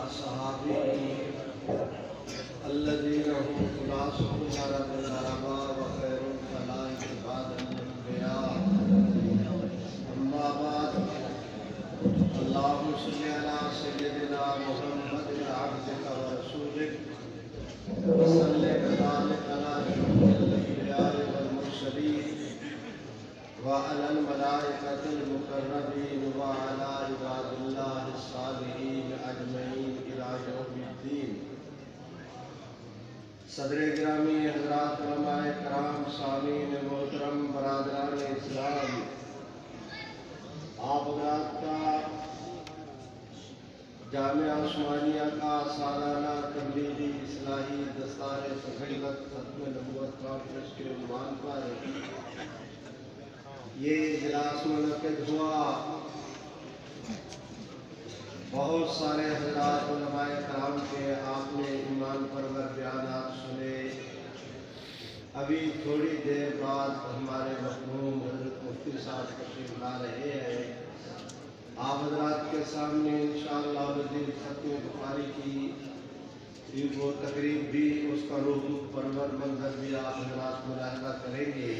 وأصحابه الذين هم خلاصة العرب العرباء وخير الخلائق بعد الأنبياء. أما بعد، اللهم صل على سيدنا محمد عبدك ورسولك وسلم كذلك على جميع الأنبياء والمرسلين وعلى الملائكة المقربين وعلى عباد الله الصالحين أجمعين إلى يوم الدين. صدر گرامی حضرات علماء کرام، سامعین محترم، برادران اسلام، آپ حضرات کا جامعہ عثمانیہ کا سالانہ تبلیغی اصلاحی دستار فضیلت ختم نبوت کانفرنس کے عنوان پر یہ اجلاس منعقد ہوا. بہت سارے حضرات علماء کرام کے آپ نے ایمان پرور بیانات سنے. ابھی تھوڑی دیر بعد ہمارے مرحوم حضرت مفتی صاحب تشریف لا رہے ہیں. آپ حضرات کے سامنے انشاءاللہ العزیز ختم بخاری کی وہ تقریب بھی، اس کا روح پرور منظر بھی آپ حضرات ملاحظہ کریں گے.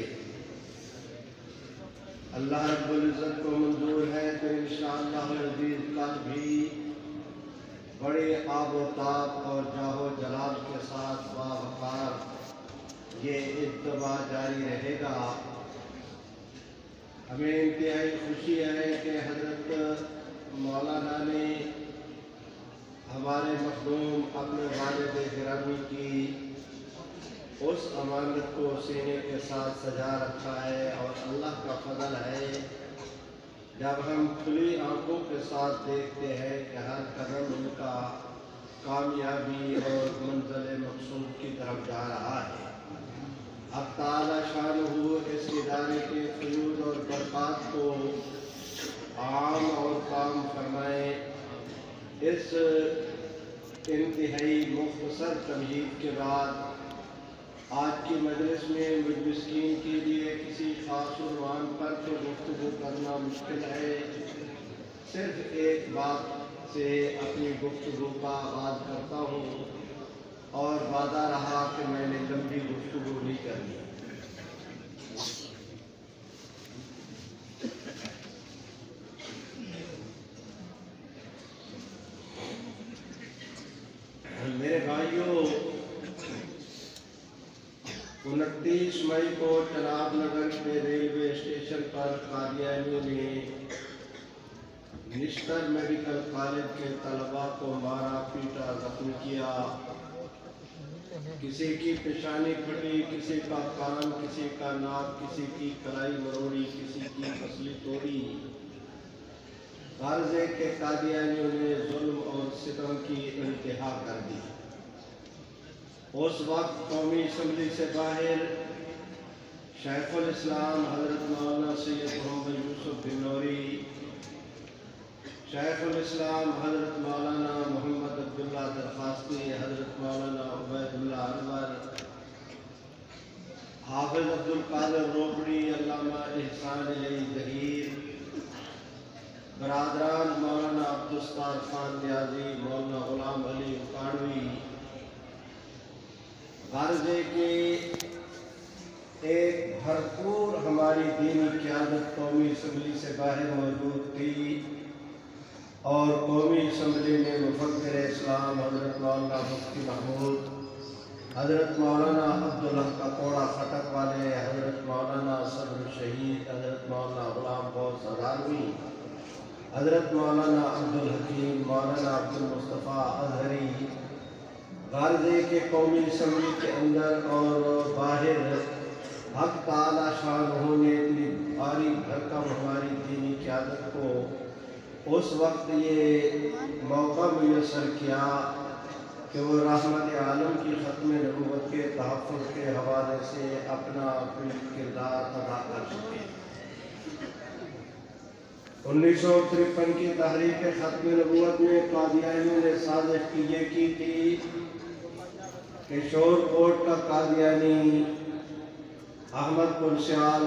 اللہ رب العزت کو منظور ہے تو انشاءاللہ العزیز کل بھی بڑے آب و تاب اور جاہ و جلال کے ساتھ باوقار یہ اجتماع جاری رہے گا. ہمیں انتہائی خوشی ہے کہ حضرت مولانا نے ہمارے مخدوم اپنے والد گرامی کی اس امانت کو سینے کے ساتھ سجا رکھا ہے، اور اللہ کا فضل ہے جب ہم کھلی آنکھوں کے ساتھ دیکھتے ہیں کہ ہر قدم ان کا کامیابی اور منزل مقصود کی طرف جا رہا ہے. اب تعالی شانہ اس ادارے کے فیوز اور برکات کو عام اور کام فرمائے. اس انتہائی مختصر تمہید کے بعد آج کی مجلس میں مجھ مسکین کے لیے کسی خاص عنوان پر تو گفتگو کرنا مشکل ہے. صرف ایک بات سے اپنی گفتگو کا آغاز کرتا ہوں، اور وعدہ رہا کہ میں نے لمبی گفتگو نہیں کرنی. میرے بھائیوں، 29 مئی کو چناب نگر کے ریلوے اسٹیشن پر قادیانیوں نے نشتر میڈیکل کالج کے طلباء کو مارا پیٹا زخمی کیا. کسی کی پیشانی پھٹی، کسی کا کان، کسی کا ناک، کسی کی کلائی مروڑی، کسی کی پسلی توڑی. غرض ہے کہ قادیانیوں نے ظلم اور ستم کی انتہا کر دی. اس وقت قومی اسمبلی سے باہر شیخ الاسلام حضرت مولانا سید محمد یوسف بن نوری، شیخ الاسلام حضرت مولانا محمد عبداللہ درخواستی، حضرت مولانا عبید اللہ انور، حافظ عبدالقادر روبڑی، علامہ احسان علی ظہیر، برادران مولانا عبدالستار خان نیازی، مولانا غلام علی اکاڑوی. غرض ہے کہ ایک بھرپور ہماری دینی قیادت قومی اسمبلی سے باہر موجود تھی، اور قومی اسمبلی میں مفکر اسلام حضرت مولانا مفتی محمود، حضرت مولانا عبداللہ کا کوڑا خٹک والے، حضرت مولانا صدر شہید حضرت مولانا غلام غوث ہزاروی، حضرت مولانا عبدالحکیم، مولانا عبدالمصطفیٰ اظہری. غرض ہے کہ قومی اسمبلی کے اندر اور باہر حق تعالی شانہ نے اتنی بھاری بھرکم ہماری دینی قیادت کو اس وقت یہ موقع میسر کیا کہ وہ رحمت عالم کی ختم نبوت کے تحفظ کے حوالے سے اپنا کردار ادا کر سکے. 1953 کی تحریک ختم نبوت میں قادیانیوں نے سازش یہ کی تھی کہ شور کوٹ کا قادیانی احمد پرسیال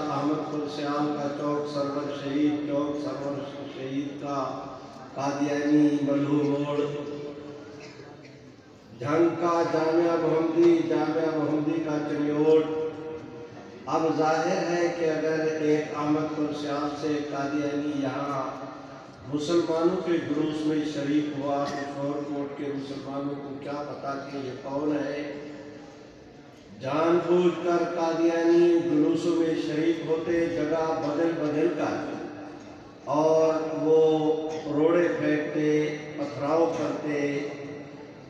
کا چوک سرور شہید کا قادیانی ملہو موڑ، ڈھنکا جامعہ محمدی کا چنیوٹ اب ظاہر ہے کہ اگر ایک آمد پرسیاب سے قادیانی یہاں مسلمانوں کے جلوس میں شریک ہوا تو شور کوٹ کے مسلمانوں کو کیا پتا کہ یہ کون ہے؟ جان بوجھ کر قادیانی جلوسوں میں شریک ہوتے، جگہ بدل کر، اور وہ روڑے پھینکتے، پتھراؤ کرتے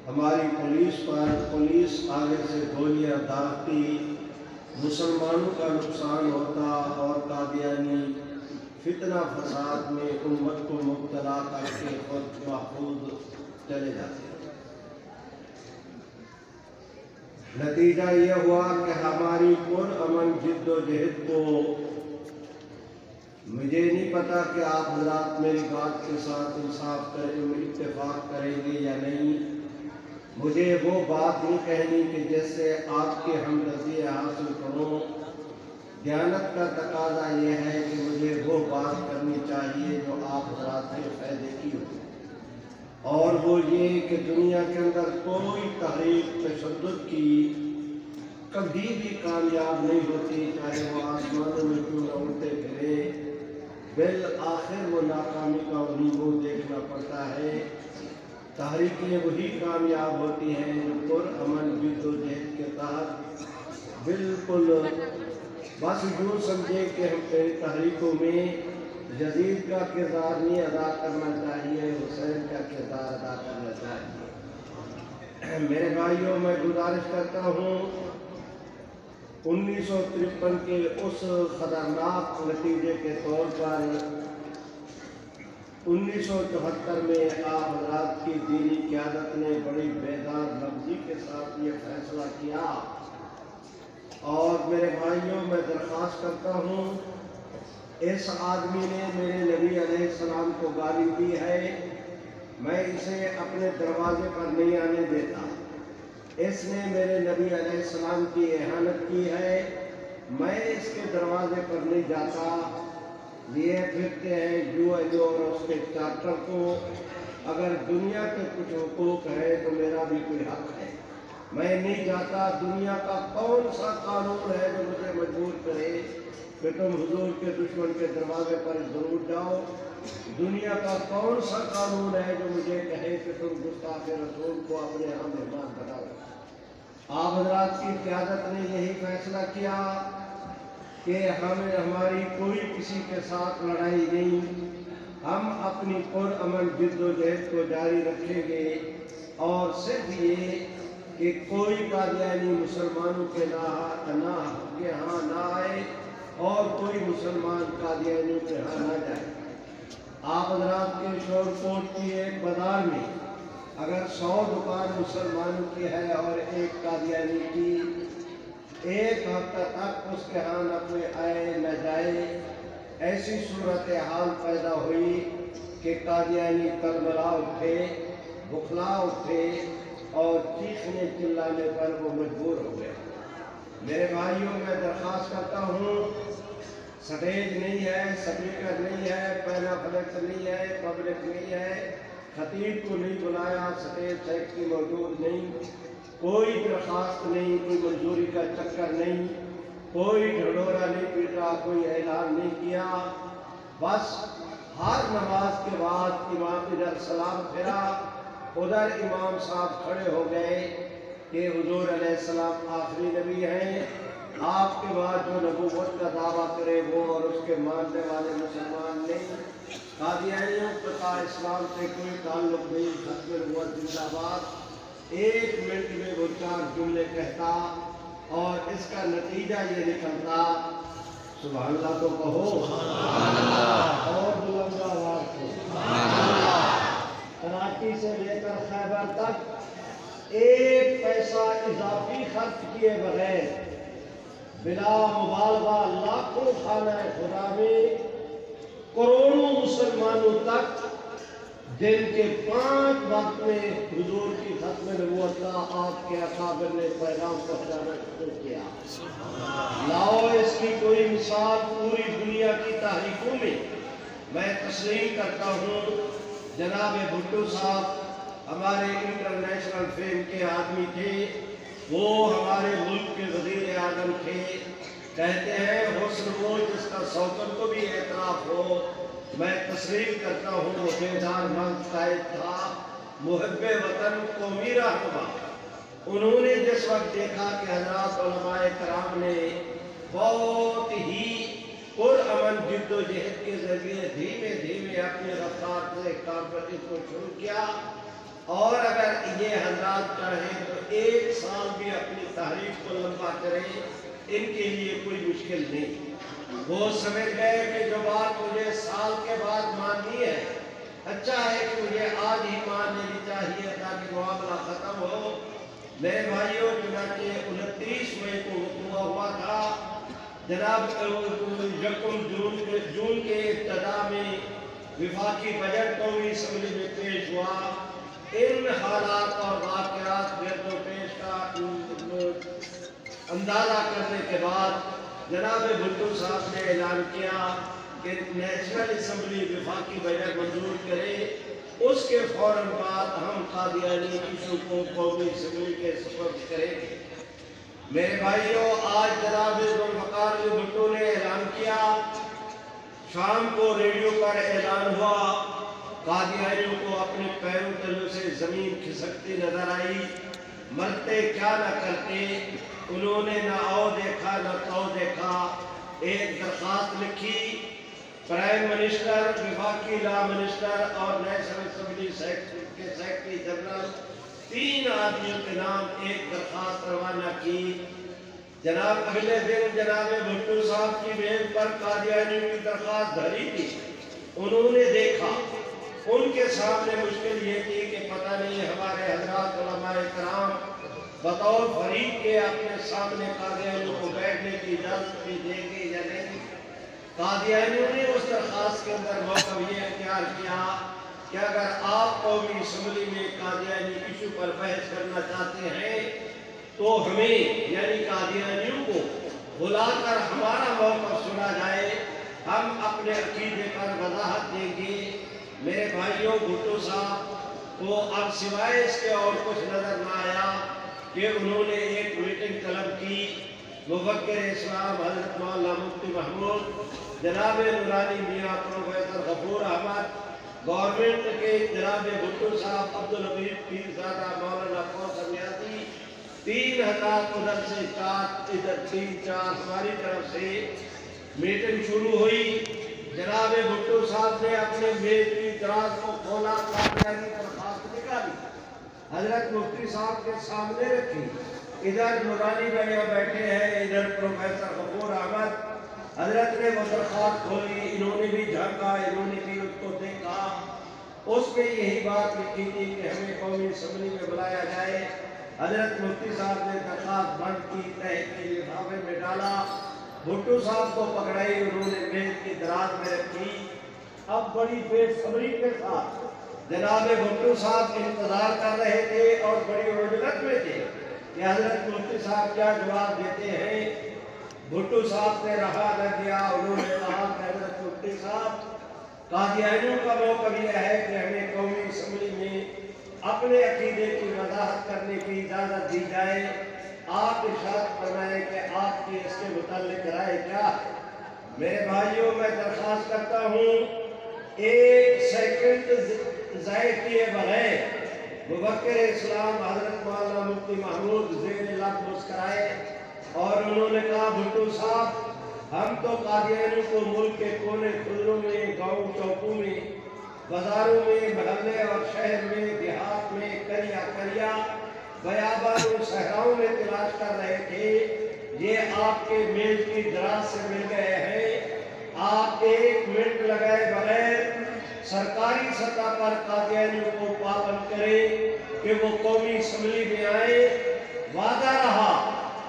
ہماری پولیس آگے سے گولیاں داغتی، مسلمانوں کا نقصان ہوتا اور قادیانی فتنہ فساد میں امت کو مبتلا کر کے خود محفوظ چلے جاتے۔ نتیجہ یہ ہوا کہ ہماری پرامن جد و جہد کو، مجھے نہیں پتا کہ آپ حضرات میری بات کے ساتھ اتفاق کریں گے یا نہیں، مجھے وہ بات نہیں کہنی کہ جس سے آپ کے ہمدردی حاصل کروں۔ دیانت کا تقاضا یہ ہے کہ مجھے وہ بات کرنی چاہیے جو آپ حضرات کے فائدے کی ہو، اور وہ یہ کہ دنیا کے اندر کوئی تحریک تشدد کی کبھی بھی کامیاب نہیں ہوتی، چاہے وہ آسمانوں میں کیوں نہ اڑتے پھرے، بالآخر وہ ناکامی کا انہیں منہ دیکھنا پڑتا ہے۔ تحریکیں وہی کامیاب ہوتی ہیں جو پرامن جد و جہد کے تحت بالکل بس یوں سمجھے کہ ہم تحریکوں میں یزید کا کردار نہیں ادا کرنا چاہیے، حسین کا کردار ادا کرنا چاہیے۔ میرے بھائیوں، میں گزارش کرتا ہوں 1953 کے اس خطرناک نتیجے کے طور پر 1974 میں آپ حضرات کی دینی قیادت نے بڑی بیدار لفظی کے ساتھ یہ فیصلہ کیا، اور میرے بھائیوں میں درخواست کرتا ہوں، اس آدمی نے میرے نبی علیہ السلام کو گالی دی ہے، میں اسے اپنے دروازے پر نہیں آنے دیتا۔ اس نے میرے نبی علیہ السلام کی اہانت کی ہے، میں اس کے دروازے پر نہیں جاتا۔ لیے پھرتے ہیں جو اور اس کے چارٹر کو، اگر دنیا کے کچھ حقوق ہے تو میرا بھی کوئی حق ہے، میں نہیں جاتا۔ دنیا کا کون سا قانون ہے جو مجھے مجبور کرے کہ تم حضور کے دشمن کے دروازے پر ضرور جاؤ؟ دنیا کا کون سا قانون ہے جو مجھے کہے کہ تم گستاخ رسول کو اپنے ہاں مہمان بناؤ؟ آپ حضرات کی قیادت نے یہی فیصلہ کیا کہ ہماری کوئی کسی کے ساتھ لڑائی نہیں، ہم اپنی پرامن جد و جہد کو جاری رکھیں گے، اور صرف یہ کہ کوئی قادیانی مسلمانوں کے ہاں نہ آئے اور کوئی مسلمان قادیانیوں کے ہاں نہ جائے۔ آپ حضرات کے شور کوٹ کی ایک بازار میں اگر 100 دکان مسلمانوں کی ہے اور ایک قادیانی کی، ایک ہفتہ تک اس کے ہاں نہ کوئی آئے نہ جائے، ایسی صورتحال پیدا ہوئی کہ قادیانی تلملا اٹھے، بخلا اٹھے، اور چیخنے چلانے پر وہ مجبور ہو گئے۔ میرے بھائیوں، میں درخواست کرتا ہوں، سٹیج نہیں ہے، سپیکر نہیں ہے، پینا فلیکس نہیں ہے، پبلک نہیں ہے، خطیب کو نہیں بلایا، سٹیج سیکٹری موجود نہیں، کوئی درخواست نہیں، کوئی منظوری کا چکر نہیں، کوئی ڈھڈورا نہیں پیٹا، کوئی اعلان نہیں کیا، بس ہر نماز کے بعد امام ادھر سلام پھیرا، ادھر امام صاحب کھڑے ہو گئے کہ حضور علیہ السلام آخری نبی ہیں، آپ کے بعد جو نبوت کا دعویٰ کرے وہ اور اس کے ماننے والے مسلمان نہیں، قادیانیوں کا اسلام سے کوئی تعلق نہیں، ختم نبوت زندہ باد۔ 1 منٹ میں وہ 4 جملے کہتا اور اس کا نتیجہ یہ نکلتا، سبحان اللہ تو کہو، اور بلند آواز سے کراچی سے لے کر خیبر تک 1 پیسہ اضافی خرچ کیے بغیر بلا مبالغہ لاکھوں خانہ خدا میں کروڑوں مسلمانوں تک دن کے 5 وقت میں حضور کی ختم نبوت کا آپ کے اکابر نے پیغام پہنچانا شروع کیا۔ لاؤ اس کی کوئی مثال پوری دنیا کی تحریکوں میں میں تسلیم کرتا ہوں۔ جناب بھٹو صاحب ہمارے انٹرنیشنل فیم کے آدمی تھے، وہ ہمارے ملک کے وزیر اعظم تھے۔ کہتے ہیں حسن وہ جس کا سوکن کو بھی اعتراف ہو۔ میں تسلیم کرتا ہوں وہ بیدار مرد قائد تھا، محب وطن، قومی رہنما۔ انہوں نے جس وقت دیکھا کہ حضرات علماء کرام نے بہت ہی پرامن جد و جہد کے ذریعے دھیمے دھیمے اپنے رفتار سے کانفرنس کو شروع کیا، اور اگر یہ حضرات چاہیں تو ایک سال بھی اپنی تحریک کو لمبا کریں، ان کے لیے کوئی مشکل نہیں۔ وہ سمجھ گئے کہ جو بات مجھے سال کے بعد ماننی ہے، اچھا ہے کہ مجھے آج ہی مان لینی چاہیے تاکہ معاملہ ختم ہو۔ میرے بھائیوں، چنانچہ 29 مئی کو وقوع ہوا تھا۔ جناب یکم جون کے ابتدا میں وفاقی بجٹ قومی اسمبلی میں پیش ہوا۔ ان حالات اور واقعات گرد و پیش کا اندازہ کرنے کے بعد جناب بھٹو صاحب نے اعلان کیا کہ نیشنل اسمبلی وفاقی بجٹ منظور کرے، اس کے فوراً بعد ہم قادیانی ایشو کو قومی اسمبلی کے سپرد کریں گے۔ میرے بھائیوں، آج جناب ذوالفقار بھٹو نے اعلان کیا، شام کو ریڈیو پر اعلان ہوا، قادیانیوں کو اپنے پیروں تلوں سے زمین کھسکتی نظر آئی، مرتے کیا نہ کرتے۔ انہوں نے نہ آؤ دیکھا نہ تو دیکھا، ایک درخواست لکھی۔ پرائم منسٹر، وفاقی لا منسٹر اور نیشنل اسمبلی کے سیکرٹری جنرل، 3 آدمیوں کے نام ایک درخواست روانہ کی۔ جناب اگلے دن جناب بھٹو صاحب کی میز پر قادیانیوں کی درخواست دھری تھی۔ انہوں نے دیکھا، ان کے سامنے مشکل یہ تھی کہ پتہ نہیں ہمارے حضرات علماء کرام بطور فریق کے اپنے سامنے قادیانیوں کو بیٹھنے کی اجازت بھی دیں گے یا نہیں۔ قادیانیوں نے اس درخواست کے اندر موقف یہ اختیار کیا کہ اگر آپ قومی اسمبلی میں قادیانی ایشو پر بحث کرنا چاہتے ہیں تو ہمیں یعنی قادیانیوں کو بلا کر ہمارا موقف سنا جائے، ہم اپنے عقیدے پر وضاحت دیں گے۔ میرے بھائیوں، بھٹو صاحب کو اب سوائے اس کے اور کچھ نظر نہ آیا کہ انہوں نے ایک میٹنگ طلب کی۔ مفکر اسلام حضرت مولانا مفتی محمود، جناب نورانی میاں پروفیسر غفور احمد، گورنمنٹ کے جناب بھٹو صاحب، عبدالحمید پیرزادہ، مولانا کوثر نیازی، 3 حضرات ادھر سے 4 ادھر 3 4 ہماری طرف سے میٹنگ شروع ہوئی۔ جناب بھٹو صاحب نے اپنے میز کی دراز کو کھولا، قادیانی درخواست نکالی، حضرت مفتی صاحب کے سامنے رکھی۔ ادھر نورانی بھیا بیٹھے ہیں، ادھر پروفیسر غفور احمد۔ حضرت نے وہ درخواست کھولی، انہوں نے بھی جھانکا، انہوں نے بھی اس کو دیکھا۔ اس میں یہی بات لکھی تھی کہ ہمیں قومی اسمبلی میں بلایا جائے۔ حضرت مفتی صاحب نے درخواست بند کی، تہہ کے لفافے میں ڈالا، بھٹو صاحب کو پکڑائی، انہوں نے میز کی دراز میں رکھی۔ اب بڑی بے صبری کے ساتھ جناب بھٹو صاحب انتظار کر رہے تھے اور بڑی عجلت میں تھے کہ حضرت مفتی صاحب کیا جواب دیتے ہیں۔ بھٹو صاحب نے رہا نہ دیا، انہوں نے کہا کہ حضرت مفتی صاحب، قادیانیوں کا موقف یہ ہے کہ ہمیں قومی اسمبلی میں اپنے عقیدے کی وضاحت کرنے کی اجازت دی جائے، آپ ارشاد فرمائیں کہ آپ کی اس کے متعلق رائے کیا ہے۔ میرے بھائیوں، میں درخواست کرتا ہوں 1 سیکنڈ ضائع کیے بغیر مفکر اسلام حضرت مولانا مفتی محمود زیر لب مسکرائے اور انہوں نے کہا، بھٹو صاحب، ہم تو قادیانیوں کو ملک کے کونے خلوں میں، گاؤں چوکوں میں، بازاروں میں، محلے اور شہر میں، دیہات میں، کریا کریا، بیابان و صحراؤں میں تلاش کر رہے تھے۔ یہ آپ کے میز کی دراز سے مل گئے ہیں۔ آپ 1 منٹ لگائے بغیر سرکاری سطح پر قادیانیوں کو پابند کریں کہ وہ قومی اسمبلی میں آئیں۔ وعدہ رہا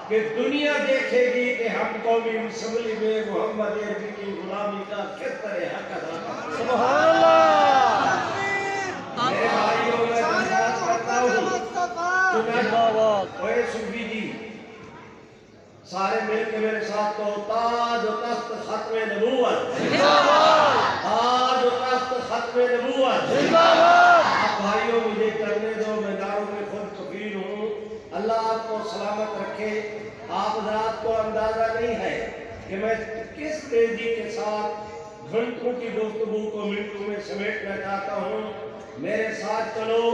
کہ دنیا دیکھے گی کہ ہم قومی اسمبلی میں محمد عربی کی غلامی کا کس طرح حق ادا کرتے ہیں۔ سبحان اللہ! میرے بھائیوں، میں درخواست کرتا ہوں، اوے صوفی جی، سارے مل کے میرے ساتھ تو تاج و تخت ختم نبوت، تاج و تخت ختم نبوت، آپ بھائیوں مجھے کرنے دو، میں داروں میں خود کفیل ہوں۔ اللہ آپ کو سلامت رکھے۔ آپ حضرات کو اندازہ نہیں ہے کہ میں کس تیزی کے ساتھ گھنٹوں کی گفتگو کو منٹوں میں سمیٹنا چاہتا ہوں۔ میرے ساتھ چلو۔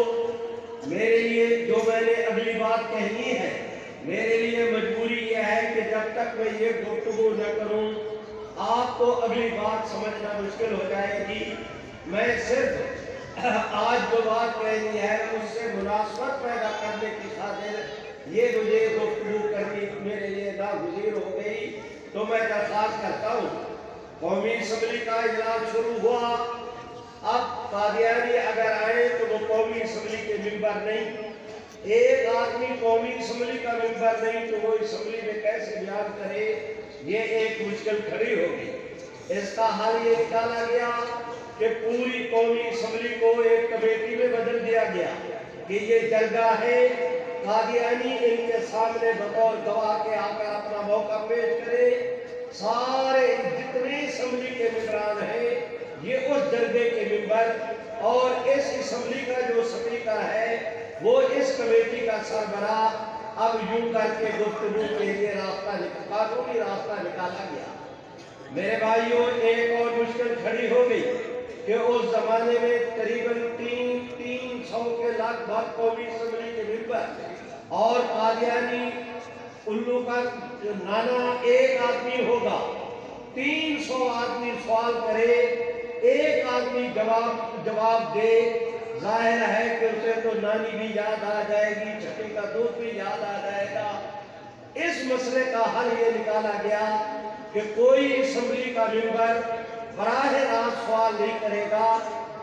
میرے لیے جو میں نے اگلی بات کہنی ہے، میرے لیے مجبوری یہ ہے کہ جب تک میں یہ گفتگو نہ کروں آپ کو اگلی بات سمجھنا مشکل ہو جائے گی۔ میں صرف آج جو بات کہنی ہے اس سے مناسبت پیدا کرنے کی خاطر یہ مجھے گفتگو کرنی میرے لیے ناگزیر ہو گئی، تو میں درخواست کرتا ہوں۔ قومی اسمبلی کا اجلاس شروع ہوا۔ اب قادیانی اگر آئے تو وہ قومی اسمبلی کے ممبر نہیں۔ ایک آدمی قومی اسمبلی کا ممبر نہیں تو وہ اسمبلی میں کیسے بیان کرے، یہ ایک مشکل کھڑی ہوگی۔ اس کا حل یہ نکالا گیا کہ پوری قومی اسمبلی کو ایک کمیٹی میں بدل دیا گیا کہ یہ جرگہ ہے، قادیانی ان کے سامنے بطور گواہ کے آ کر اپنا موقع پیش کرے۔ سارے جتنے اسمبلی کے ممبران ہیں یہ اس جرگے کے ممبر، اور اس اسمبلی کا جو سپیکر ہے وہ اس کمیٹی کا سربراہ۔ اب یوں کر کے گفتگو کے لیے قانونی راستہ نکالا گیا۔ میرے بھائیوں ایک اور مشکل کھڑی ہو گئی کہ اس زمانے میں تقریباً 300 کے لگ بھگ قومی اسمبلی کے ممبر اور قادیانی الو کا نانا ایک آدمی ہوگا۔ 300 آدمی سوال کرے، ایک آدمی جواب دے، ظاہر ہے کہ اسے تو نانی بھی یاد آ جائے گی، چھٹی کا دودھ بھی یاد آ جائے گا۔ اس مسئلے کا حل یہ نکالا گیا کہ کوئی اسمبلی کا ممبر براہ راست سوال نہیں کرے گا،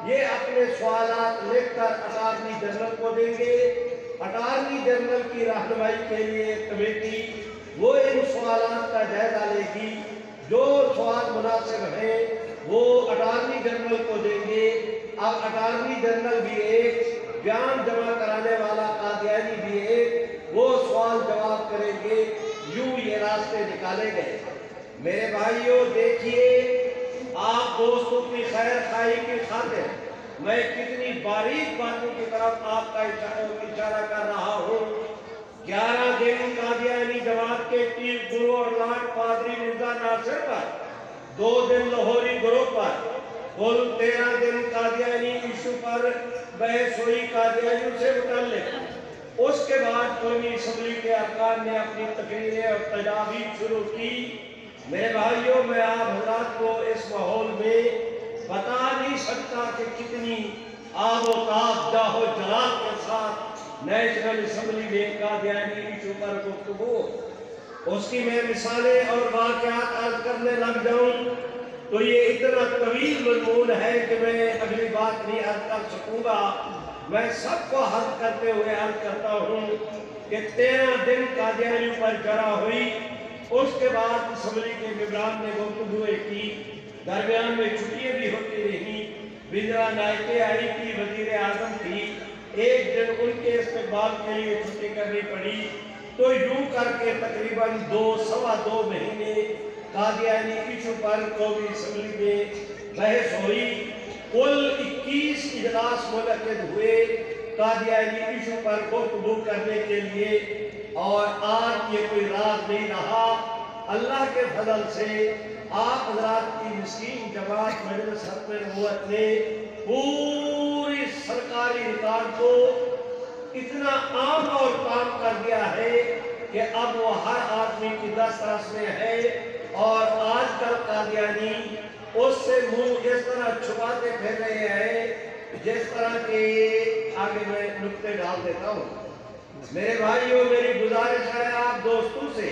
یہ اپنے سوالات لکھ کر اٹارنی جنرل کو دیں گے۔ اٹارنی جنرل کی رہنمائی کے لیے کمیٹی وہ ان سوالات کا جائزہ لے گی، جو سوال مناسب ہیں وہ اٹارنی جنرل کو دیں گے۔ اب اٹارنی جنرل بھی ایک، بیان جمع کرانے والا قادیانی بھی ایک، وہ سوال جواب کریں گے۔ یوں یہ راستے نکالے گئے۔ میرے بھائیوں دیکھیے، آپ دوستوں کی خیر خواہی کی خاطر میں کتنی باریک باتوں کی طرف آپ کا اشارہ کر رہا ہوں۔ 11 دن قادیانی جماعت کے پیر گرو اور لاٹ پادری مرزا ناصر پر، 2 دن لاہوری گروہ پر، کل 13 دن قادیانی ایشو پر بحث ہوئی قادیانیوں سے متعلق۔ اس کے بعد قومی اسمبلی کے ارکان نے اپنی تقریریں اور تجاویز شروع کی۔ میرے بھائیوں میں آپ حضرات کو اس ماحول میں بتا نہیں سکتا کہ کتنی آب و تاب جاہ و جلال کے ساتھ نیشنل اسمبلی میں قادیانی ایشو پر گفتگو۔ اس کی میں مثالیں اور واقعات عرض کرنے لگ جاؤں تو یہ اتنا طویل مضمون ہے کہ میں اگلی بات نہیں عرض کر سکوں گا۔ میں سب کو حل کرتے ہوئے عرض کرتا ہوں کہ 13 دن قادیانیوں پر جرا ہوئی۔ اس کے بعد اسمبلی کے ممبران نے گفتگویں کی، درمیان میں چھٹیاں بھی ہوتی رہی، وزرا نائبے آئی تھی، وزیر اعظم تھی، ایک دن ان کے استقبال کے لیے چھٹی کرنی پڑی۔ تو یوں کر کے تقریباً 2 مہینے قادیانی ایشو پر قومی اسمبلی میں بحث ہوئی۔ کل 21 اجلاس منعقد ہوئے قادیانی ایشو پر گفتگو کرنے کے لیے، اور آج یہ کوئی راز نہیں رہا۔ اللہ کے فضل سے آپ حضرات کی مسکین جماعت مجلس ختم نبوت نے پوری سرکاری ریکارڈ کو اتنا عام اور کام کر دیا ہے کہ اب وہ ہر آدمی کی دسترس میں ہے، اور آج کل قادیانی اس سے منہ اس طرح چھپاتے پھر رہے ہیں جس طرح کے آگے میں نکتے ڈال دیتا ہوں۔ میرے بھائیوں میری گزارش ہے آپ دوستوں سے،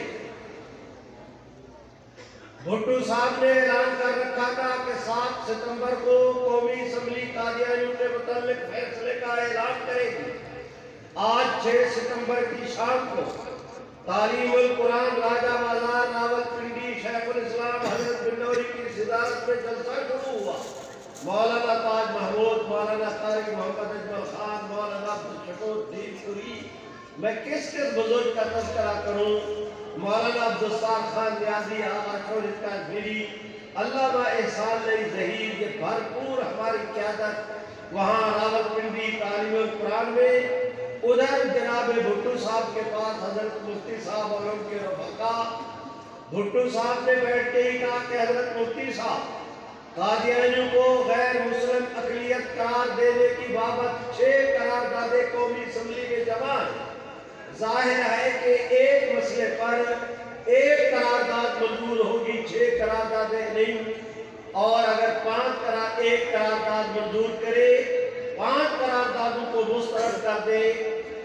بھٹو صاحب نے اعلان کر رکھا تھا کہ 7 ستمبر کو قومی اسمبلی قادیانیوں کے متعلق فیصلے کا اعلان کرے گی۔ آج 6 ستمبر کی شام کو تعلیم القرآن راجہ بازار راولپنڈی شیخ الاسلام حضرت بنوری کی صدارت میں جلسہ شروع ہوا۔ مولانا تاج محمود، مولانا قاری محمد اجمل خان، مولانا عبدالشکور دین پوری، میں کس بزرگ کا تذکرہ کروں، مولانا عبدالستار خان نیازی، آقا شورت کا میری، علامہ احسان علی ظہیر، یہ بھرپور ہماری قیادت وہاں راولپنڈی تعلیم القرآن میں، ادھر جناب بھٹو صاحب کے پاس حضرت مفتی صاحب اور ان کے رفقا، بھٹو صاحب نے بیٹھ کے ہی کہا کہ حضرت مفتی صاحب، قادیانیوں کو غیر مسلم اقلیت قرار دینے کی بابت 6 قراردادیں قومی اسمبلی میں جمع ہیں۔ ظاہر ہے کہ ایک مسئلے پر ایک قرارداد منظور ہوگی، 6 قراردادیں نہیں، اور اگر ایک قرارداد منظور کرے، 5 قراردادوں کو مسترد کر دے،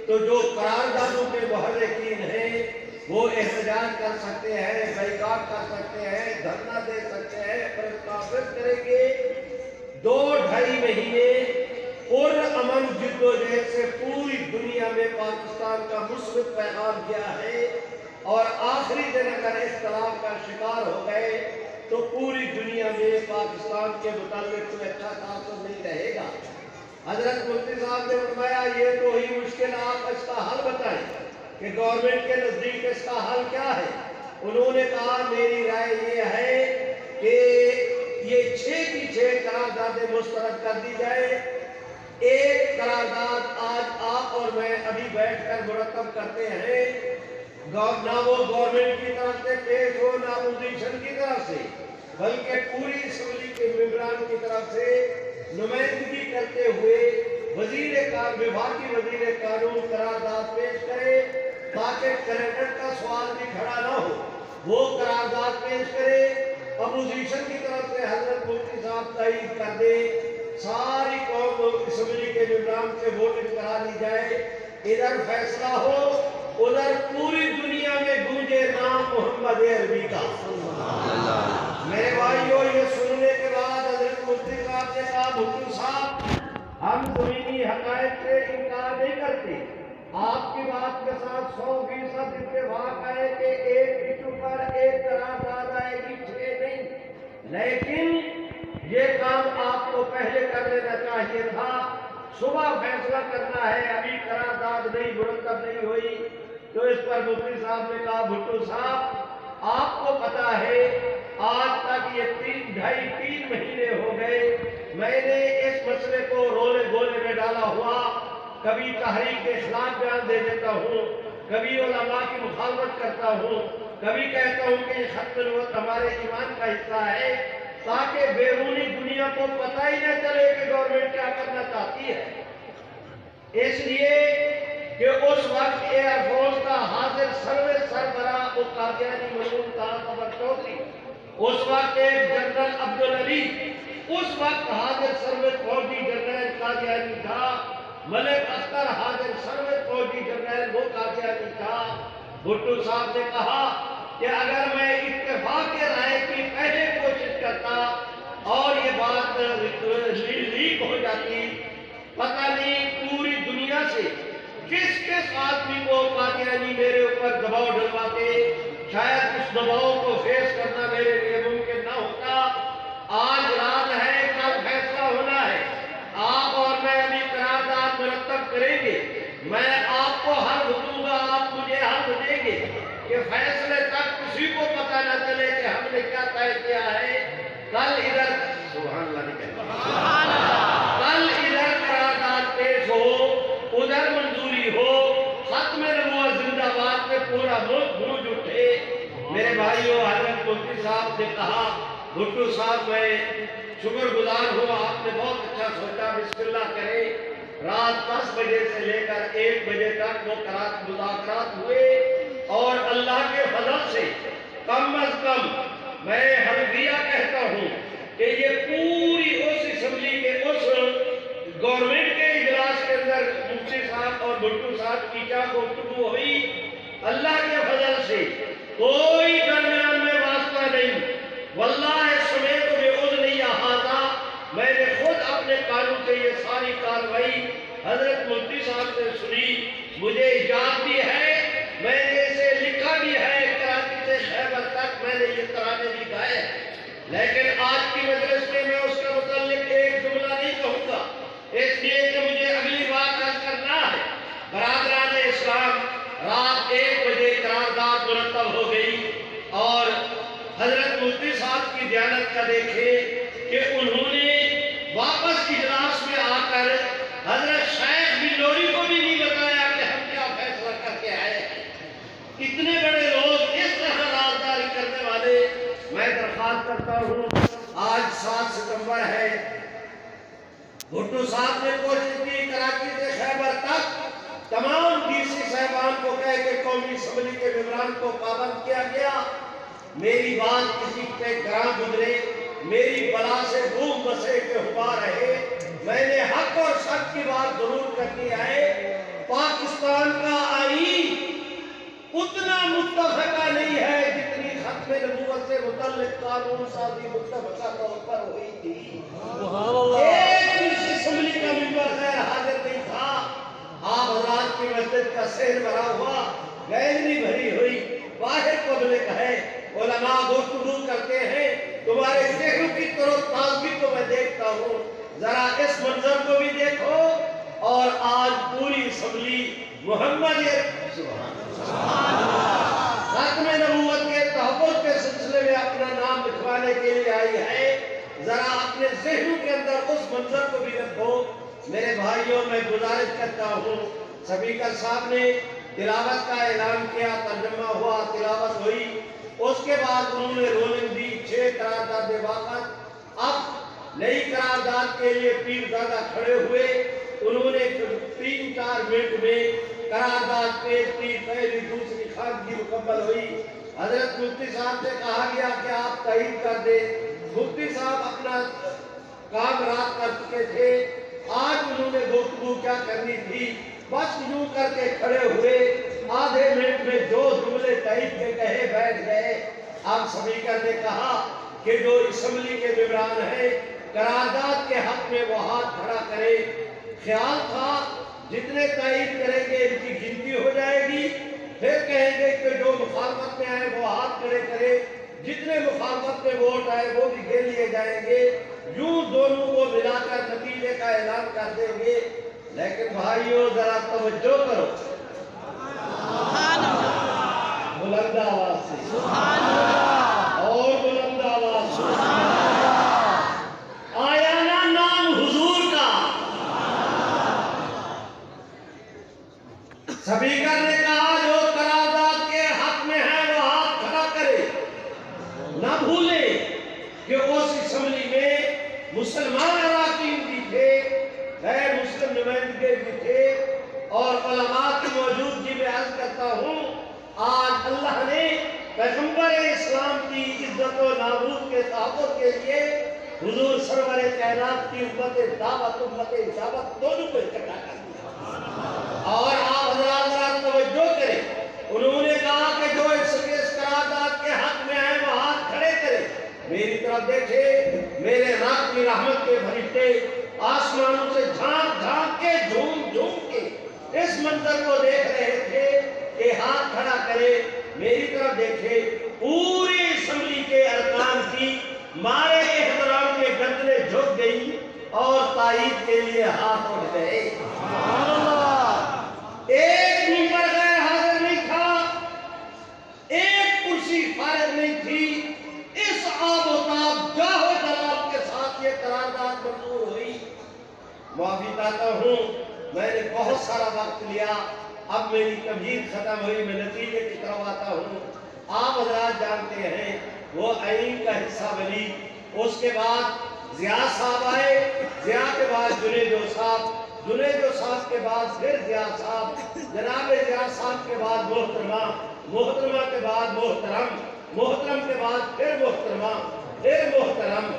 تو جو قراردادوں کے محرکین ہیں وہ احتجاج کر سکتے ہیں، بائیکاٹ کر سکتے ہیں، دھرنا دے سکتے ہیں، پریس کانفرنس کریں گے۔ 2-2.5 مہینے پرامن جدوجہد سے پوری دنیا میں پاکستان کا مثبت پیغام گیا ہے، اور آخری دن اگر اختلاف کا شکار ہو گئے تو پوری دنیا میں پاکستان کے متعلق کوئی اچھا تاثر نہیں رہے گا۔ حضرت مفتی صاحب نے فرمایا یہ تو ہی مشکل، آپ اس کا حل بتائیں کہ گورنمنٹ کے نزدیک اس کا حل کیا ہے۔ انہوں نے کہا میری رائے یہ ہے کہ یہ 6 کی 6 قراردادیں مسترد کر دی جائے۔ ایک قرارداد آج آپ اور میں ابھی بیٹھ کر مرتب کرتے ہیں، نہ وہ گورنمنٹ کی طرف سے پیش ہو، نہ اپوزیشن کی طرف سے، بلکہ پوری اسمبلی کے ممبران کی طرف سے نمائندگی کرتے ہوئے وفاقی وزیر قانون قرارداد پیش کرے، تاکہ کینیڈیٹ کا سوال بھی کھڑا نہ ہو، وہ قرارداد پیش کرے، اپوزیشن کی طرف سے حضرت مفتی صاحب تائید کر دے، ساری قوم اسمبلی کے ممبران سے ووٹنگ کرا دی جائے، ادھر فیصلہ ہو، ادھر پوری دنیا میں گونجے نام محمد عربی کا۔ میرے بھائیوں، یہ سننے کے بعد حضرت مفتی صاحب نے کہا بھٹو صاحب، ہم زمینی حقائق سے انکار نہیں کرتے، آپ کی بات کے ساتھ 100% اتفاق ہے کہ ایک ایشو پر ایک قرارداد آئے گی، 6 نہیں، لیکن یہ کام آپ کو پہلے کر لینا چاہیے تھا، صبح فیصلہ کرنا ہے، ابھی قرارداد نہیں مرتب نہیں ہوئی۔ تو اس پر مفتی صاحب نے کہا بھٹو صاحب، آپ کو پتا ہے آج تک یہ 2.5-3 مہینے ہو گئے، میں نے اس مسئلے کو رولے گولے میں ڈالا ہوا، کبھی تحریک کے خلاف بیان دے دیتا ہوں، کبھی علماء کی مخالفت کرتا ہوں، کبھی کہتا ہوں کہ یہ ختم نبوت ہمارے ایمان کا حصہ ہے، تاکہ بیرونی دنیا کو پتہ ہی نہ چلے کہ گورنمنٹ کیا کرنا چاہتی ہے۔ اس لیے کہ اس وقت ایئر فورس کا حاضر سروس سربراہ وہ قادیانی مرحوم تھا قمر چودھری، اس وقت ایک جنرل عبدالعلی، اس وقت حاضر سروس فوجی جنرل قادیانی تھا، ملک اختر حاضر سروس فوجی جنرل وہ قادیانی تھا۔ بھٹو صاحب نے کہا کہ اگر میں اتفاق رائے کی پہلے کوشش کرتا اور یہ بات لیک ہو جاتی، پتہ نہیں پوری دنیا سے کس آدمی کو قادیانی میرے اوپر دباؤ ڈلواتے، شاید اس دباؤ کو فیس کرنا میرے لیے ممکن نہ ہوتا۔ آج رات ہے، کل فیصلہ ہونا ہے، آپ اور میں ابھی قرارداد مرتب کریں گے، میں آپ کو حل دوں گا، آپ مجھے حل دیں گے کہ فیصلے تک کسی کو پتہ نہ چلے کہ ہم نے کیا طے کیا ہے۔ کل ادھر سبحان اللہ نہیں کہتے، کل ادھر قرارداد پیش ہو، ادھر منظوری ہو، ختم نبوت زندہ باد میں پورا ملک گونج اٹھے۔ میرے بھائیوں، حضرت مفتی صاحب نے کہا بھٹو صاحب میں شکر گزار ہوں، آپ نے بہت اچھا سوچا، بسم اللہ کریں۔ رات 10 بجے سے لے کر 1 بجے تک وہ مذاکرات ہوئے، اور اللہ کے فضل سے کم از کم میں حنفیہ کہتا ہوں کہ یہ پوری اس اسمبلی کے اس گورنمنٹ کے اجلاس کے اندر مفتی صاحب اور بھٹو صاحب کی کیا گفتگو ہوئی، اللہ کے فضل سے کوئی درمیان میں واسطہ نہیں، واللہ سمیت بعذر ھذا، میں نے خود اپنے کانوں سے یہ ساری کاروائی حضرت مفتی صاحب سے سنی، مجھے یاد بھی ہے، میں نے اسے لکھا بھی ہے، کراچی سے خیبر تک میں نے یہ ترانے بھی گائے، لیکن آج کی مجلس میں اس کے متعلق ایک جملہ نہیں کہوں گا، اس لیے کہ مجھے اگلی بات عرض کرنا ہے۔ برادران اسلام، رات 1 بجے قرارداد مرتب ہو گئی، اور حضرت مفتی صاحب کی دیانت کا دیکھیں کہ انہوں نے واپس اجلاس میں آ کر ہوں آج 7 ستمبر ہے۔ بھٹو صاحب نے کوشش کی کراچی سے خیبر تک تمام ڈی سی صاحبان کو کہہ کے قومی اسمبلی کے ممبران کو پابند کیا گیا۔ میری بات کسی پہ گراں گزرے، میری بلا سے بوم بسے کے ہوا رہے، میں نے حق اور سچ کی بات ضرور کرنی ہے۔ پاکستان کا آئین اتنا متفقہ نہیں ہے جتنی ختم نبوت سے متعلق قانون سازی متفقہ طور پر ہوئی تھی۔ ایک اسمبلی کا ممبر غیر حاضر نہیں تھا۔ آپ حضرات کی مسجد کا صحن بھرا ہوا، گیلری بھری ہوئی، باہر پبلک ہے، علماء گفتگو کرتے ہیں، تمہارے چہروں کی طرف تازگی کو میں دیکھتا ہوں، ذرا اس منظر کو بھی دیکھو۔ اور آج پوری اسمبلی محمد ختم نبوت کے تحفظ کے سلسلے میں اپنا نام لکھوانے کے لیے آئی ہے۔ ذرا اپنے ذہنوں کے اندر اس منظر کو بھی رکھو۔ میرے بھائیوں، میں گزارش کرتا ہوں، سپیکر صاحب نے تلاوت کا اعلان کیا، ترجمہ ہوا، تلاوت ہوئی، اس کے بعد انہوں نے رولنگ دی 6 قرارداد وقت۔ اب نئی قرارداد کے لیے پیرزادہ کھڑے ہوئے، انہوں نے 3-4 منٹ میں قرارداد پیش کی، پہلی دوسری خواندگی مکمل ہوئی۔ حضرت مفتی صاحب سے کہا گیا کہ آپ تائید کر دیں۔ مفتی صاحب اپنا کام رات کر چکے تھے، آج انہوں نے گفتگو کیا کرنی تھی، بس یوں کر کے کھڑے ہوئے، آدھے منٹ میں جو جملے تائید کے کہے بیٹھ گئے۔ اب سپیکر نے کہا کہ جو اسمبلی کے ممبران ہیں قرارداد کے حق میں وہ ہاتھ کھڑا کرے۔ خیال تھا جتنے تائید کریں گے ان کی گنتی ہو جائے گی، پھر کہیں گے کہ جو مخالفت میں آئے وہ ہاتھ کھڑے کرے، جتنے مخالفت میں ووٹ آئے وہ بھی گن لیے جائیں گے، یوں دونوں کو ملا کر نتیجے کا اعلان کر دیں گے۔ لیکن بھائیوں ذرا توجہ کرو، بلند آواز سے اور بلند آواز سے، آیا نا نام حضور کا؟ سپیکر نے کہا جو قرارداد کے حق میں ہے وہ ہاتھ کھڑا کرے۔ نہ بھولے کہ اس اسمبلی میں مسلمان اراکین بھی تھے، غیر مسلم نمائندگی بھی تھے، اور علماء کی موجودگی میں عرض کرتا ہوں، آج اللہ نے پیغمبر اسلام کی عزت و ناموس کے تحفظ کے لیے حضور سرور کائنات کی امت دعوت امت اجابت دونوں کو اکٹھا کر دیا۔ اور آپ حضرات ذرا توجہ کریں، انہوں نے کہا کہ جو اس قرارداد کے حق میں ہے وہ ہاتھ کھڑے کرے۔ میری طرف دیکھے، میرے رب کی رحمت کے فرشتے آسمانوں سے جھانک جھانک کے جھوم جھوم کے اس منظر کو دیکھ رہے تھے کہ ہاتھ کھڑا کرے۔ میری طرف دیکھے، پوری اسمبلی کے ارکان کی مارے احترام کے گردنیں جھک گئی اور تائید کے لیے ہاتھ اٹھ گئے۔ ایک ممبر غیر حاضر نہیں تھا، ایک کرسی فارغ نہیں تھی، اس آب و تاب جاہ و جلال کے ساتھ یہ قرارداد منظور ہوئی۔ معافی چاہتا ہوں، میں نے بہت سارا وقت لیا، اب میری تمہید ختم ہوئی، میں نتیجے کی طرف آتا ہوں۔ آپ حضرات جانتے ہیں وہ آئین کا حصہ بنی، اس کے بعد ضیاء صاحب آئے، ضیاء کے بعد جنید صاحب، جنید صاحب کے بعد پھر ضیاء صاحب، جناب ضیاء صاحب کے بعد محترمہ، محترمہ کے بعد محترم، محترم کے بعد پھر محترمہ، پھر محترم۔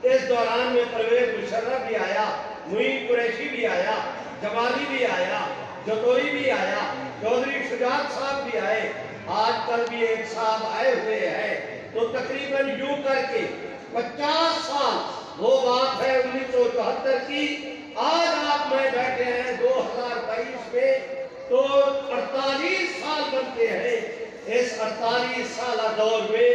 اس دوران میں پرویز مشرف بھی آیا، معین قریشی بھی آیا، جمالی بھی آیا، جتوئی بھی آیا، چودھری شجاعت صاحب بھی آئے، آج کل بھی ایک صاحب آئے ہوئے ہیں، تو تقریباً یوں کر کے 50 سال، وہ بات ہے 1974 کی، آج آپ میں بیٹھے ہیں 2022 میں، تو 48 سال بنتے ہیں۔ اس 48 سالہ دور میں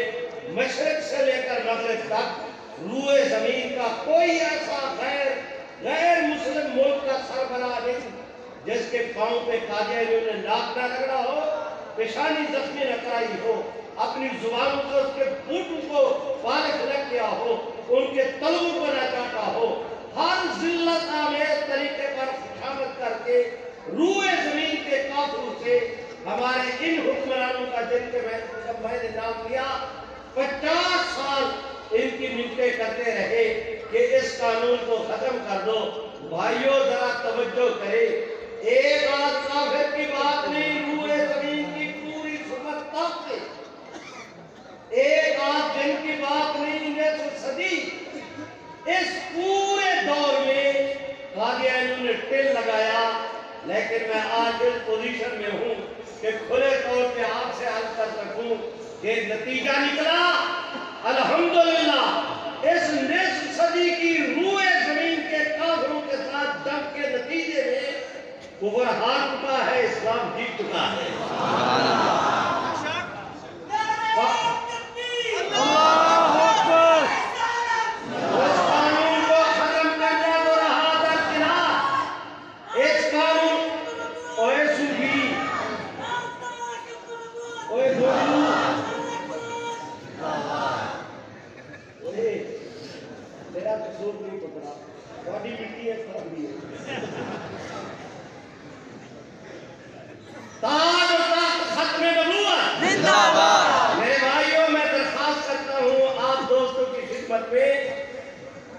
مشرق سے لے کر مغرب تک روئے زمین کا کوئی ایسا غیر مسلم ملک کا سربراہ نہیں جس کے پاؤں پہ قادیانیوں نے ناک نہ رگڑا ہو، پیشانی زخمی نہ کرائی ہو، اپنی زبانوں سے اس کے بوٹوں کو پالش نہ کیا ہو، ان کے تلووں کو نہ کاٹا ہو، ہر ذلت آمیز طریقے پر خوشامد کر کے روئے زمین کے کافروں سے ہمارے ان حکمرانوں کا جن کے میں نے نام لیا 50 سال ان کی منتیں کرتے رہے کہ اس قانون کو ختم کر دو۔ بھائیوں ذرا توجہ کرے، ایک آدھ کافر کی بات نہیں، روئے زمین کی پوری سمت تک سے ایک آدھ دن کی بات نہیں، 19 صدی اس پورے دور میں قادیانیوں نے ٹل لگایا۔ لیکن میں آج اس پوزیشن میں ہوں کہ کھلے طور پہ آپ سے عرض کر سکوں کہ نتیجہ نکلا الحمدللہ۔ اس 19 صدی کی روئے زمین کے کافروں کے ساتھ جنگ کے نتیجے میں کفر ہار چکا ہے، اسلام جیت چکا ہے۔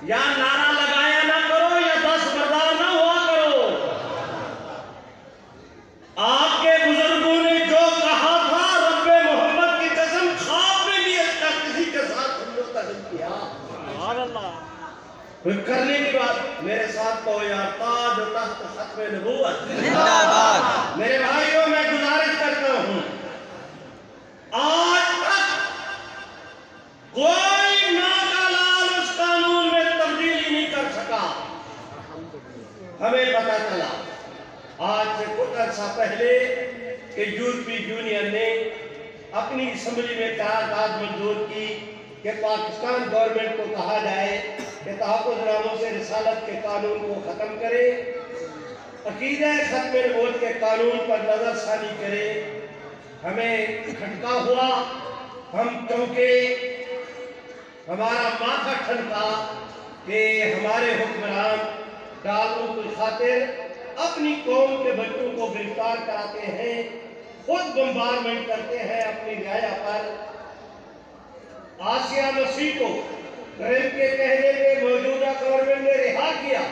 یا نعرہ لگایا نہ کرو یا دستبردار نہ ہوا کرو۔ آپ کے بزرگوں نے جو کہا تھا رب محمد کی قسم خواب میں بھی اچھا کسی کے ساتھ مستقل کیا۔ کوئی کرنے کی بات میرے ساتھ کہو یا تاج و تخت ختم نبوت زندہ باد۔ میرے بھائیوں میں گزارش کرتا ہوں، آج تک کوئی ناکالال اس قانون میں تبدیلی نہیں کر سکا۔ ہمیں پتا چلا آج سے کچھ عرصہ پہلے کہ یورپی یونین نے اپنی اسمبلی میں قرارداد منظور کی کہ پاکستان گورنمنٹ کو کہا جائے کہ تحفظ ناموں سے رسالت کے قانون کو ختم کرے، عقیدہ ختم نبوت کے قانون پر نظر ثانی کرے۔ ہمیں کھٹکا ہوا، ہم چونکے، ہمارا ماتھا ٹھنکا کہ ہمارے حکمران ڈالوں کی خاطر اپنی قوم کے بچوں کو گرفتار کراتے ہیں، خود بمبارمنٹ کرتے ہیں اپنی رعایا پر۔ آسیہ مسیح کو ٹرمپ کے کہنے پہ موجودہ گورنمنٹ نے رہا کیا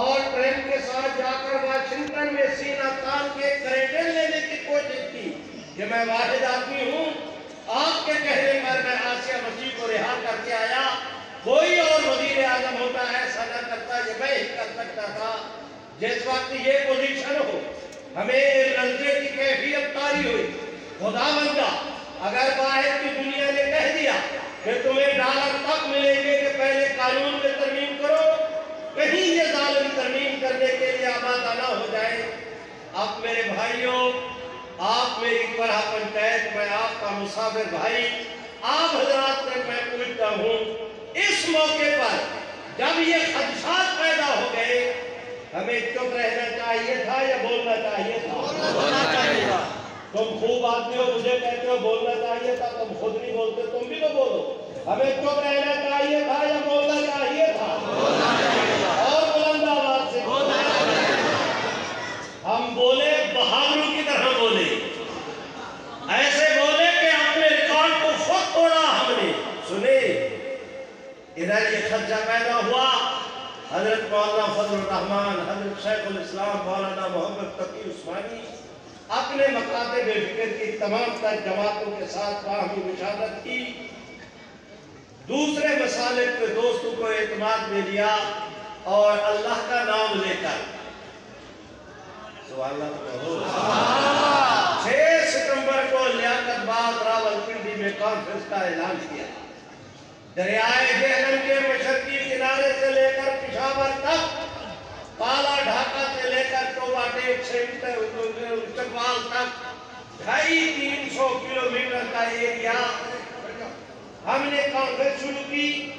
اور ٹرمپ کے ساتھ جا کر واشنگٹن میں سینہ تان کے کریڈل لینے کی کوشش کی کہ میں واحد آدمی ہوں، آپ کے کہنے پر میں آسیہ مسیح کو رہا کر کے آیا۔ کوئی اور وزیر اعظم ہوتا ایسا نہ کرتا، یہ میں ہی کر سکتا تھا۔ جس وقت یہ پوزیشن ہو، ہمیں للچے کی کیفیت طاری ہوئی۔ خدا بندہ اگر باہر کی دنیا نے کہہ دیا کہ تمہیں ڈالر تک ملیں گے کہ پہلے قانون میں ترمیم کرو، کہیں یہ ظالم ترمیم کرنے کے لیے آمادہ نہ ہو جائے۔ اب میرے بھائیوں، آپ میری برہ پنچایت، میں آپ کا مسافر بھائی، آپ حضرات سے میں پوچھتا ہوں، اس موقع پر جب یہ خدشات پیدا ہو گئے، ہمیں چپ رہنا چاہیے تھا یا بولنا چاہیے تھا؟ بولنا چاہیے تھا۔ تم خوب آدمی ہو، مجھے کہتے ہو بولنا چاہیے تھا، تم خود نہیں بولتے، تم بھی تو بولو۔ ہمیں چپ رہنا چاہیے تھا یا بولنا چاہیے تھا؟ بولنا چاہیے تھا۔ اور بلند آواز سے بولنا چاہیے تھا۔ ہم بولے بہادروں کی طرح بولے، ایسے بولے کہ اپنے ریکارڈ کو خود توڑا ہم نے۔ سنے ادھر یہ خدشہ پیدا ہوا، حضرت مولانا فضل الرحمان، حضرت شیخ الاسلام مولانا محمد تقی عثمانی اپنے مکاتب فکر کی تمام تر جماعتوں کے ساتھ باہمی مشاورت کی، دوسرے مسالک کے دوستوں کو اعتماد میں لیا اور اللہ کا نام لے کر 6 ستمبر کو لیاقت باد راولپنڈی میں کانفرنس کا اعلان کیا۔ دریائے جہلم کے مشرقی کنارے سے لے کر پشاور تک، پالا ڈھاکہ سے لے کر ٹوبا ٹیک سے چکوال تک 250-300 کلومیٹر کا ایریا ہم نے کانفرنس شروع کی۔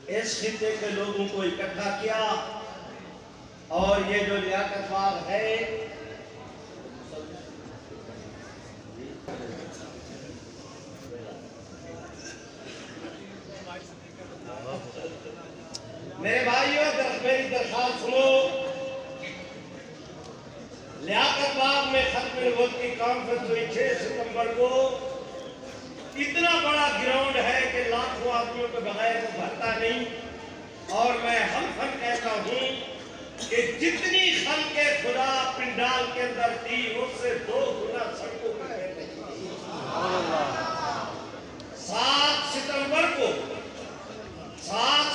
اس خطے کے لوگوں کو اکٹھا کیا اور یہ جو لیاقت باغ ہے میرے بھائیوں، میری درخواست سنو، لیاقت باغ ختم نبوت کی کانفرنس ہوئی 6 ستمبر کو. اتنا بڑا گراؤنڈ ہے کہ لاکھوں آدمیوں کے بغیر وہ بھرتا نہیں. اور میں حلفاً کہتا ہوں کہ جتنی خلق خدا پنڈال کے اندر تھی اس سے 2 گنا سڑکوں پر رہتی. 7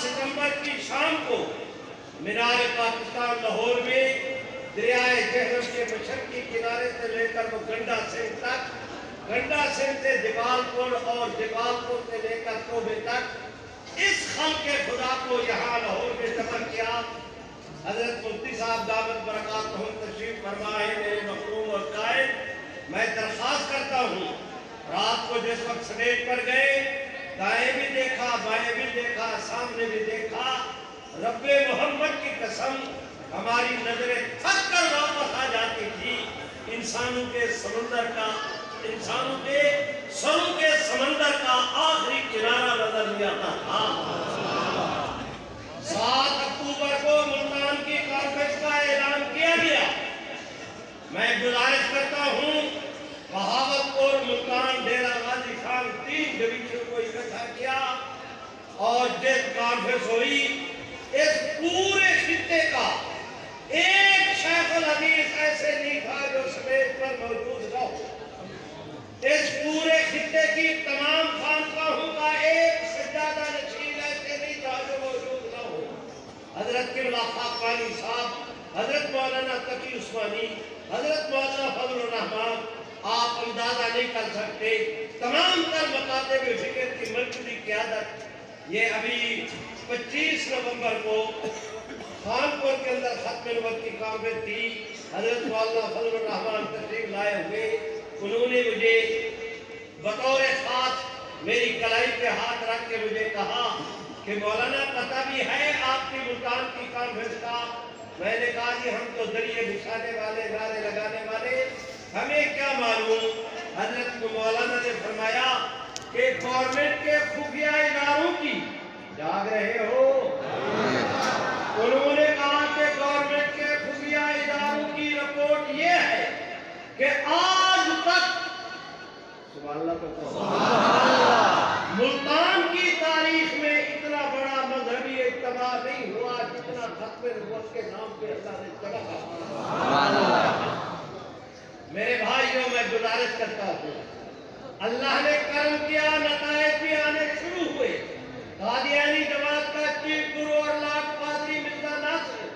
ستمبر کی شام کو مینار پاکستان لاہور میں دریائے جہلم کے مشرقی کنارے سے لے کر وہ گنڈا سنگھ تک، گنڈا سنگھ سے دیوال پور اور دیوال پور سے لے کر توبے تک اس خلق خدا کو یہاں لاہور میں جمع کیا. حضرت مفتی صاحب دامت برکاتہم تشریف فرما ہے. میرے محترم اور قائد، میں درخواست کرتا ہوں، رات کو جس وقت سٹیج پر گئے دائیں بھی دیکھا بائیں بھی دیکھا سامنے بھی دیکھا، رب محمد کی قسم ہماری نظریں تھک کر واپس آ جاتی تھی. انسانوں کے سمندر کا، انسانوں کے سروں کے سمندر کا آخری کنارہ نظر نہیں آتا تھا. 7 اکتوبر کو ملتان کی کانفرنس کا اعلان کیا گیا. میں گزارش کرتا ہوں، بہاولپور، ملتان، ڈیرہ غازی خان 3 ڈویژن کو اکٹھا کیا اور جس کانفرنس ہوئی اس پورے خطے کا ایک شیخ الحدیث ایسے نہیں تھا جو سٹیج پر موجود نہ ہو. اس پورے خطے کی تمام خانقاہوں کا ایک سجادہ نشین ایسے نہیں تھا جو موجود نہ ہو. حضرت قبلہ خاقانی صاحب، حضرت مولانا تقی عثمانی، حضرت مولانا فضل الرحمان، آپ اندازہ نہیں کر سکتے. تمام تر مکاتب فکر کی مرکزی قیادت. یہ ابھی 25 نومبر کو خانپور کے اندر ختم نبوت کی کانفرنس تھی. حضرت مولانا فضل الرحمان تشریف لائے ہوئے. انہوں نے مجھے بطور خاص میری کلائی پہ ہاتھ رکھ کے مجھے کہا کہ مولانا پتہ بھی ہے آپ کی ملتان کی کانفرنس کا؟ میں نے کہا جی ہم تو ذریعے بچھانے والے، نعرے لگانے والے، ہمیں کیا معلوم. حضرت مولانا نے فرمایا کہ گورنمنٹ کے خفیہ اداروں کی جاگ رہے ہو. انہوں نے کہا کہ گورنمنٹ کے خفیہ اداروں کی رپورٹ یہ ہے کہ آج تک سبحان اللہ ملتان کی تاریخ میں اتنا بڑا مذہبی اجتماع نہیں ہوا جتنا ختم نبوت کے نام پہ اللہ نے جگہ. میرے بھائیوں، میں گزارش کرتا ہوں، اللہ نے کرم کیا، نتائج بھی آنے شروع ہوئے. قادیانی جماعت کا چیف گرو اور لاٹ پادری مرزا ناصر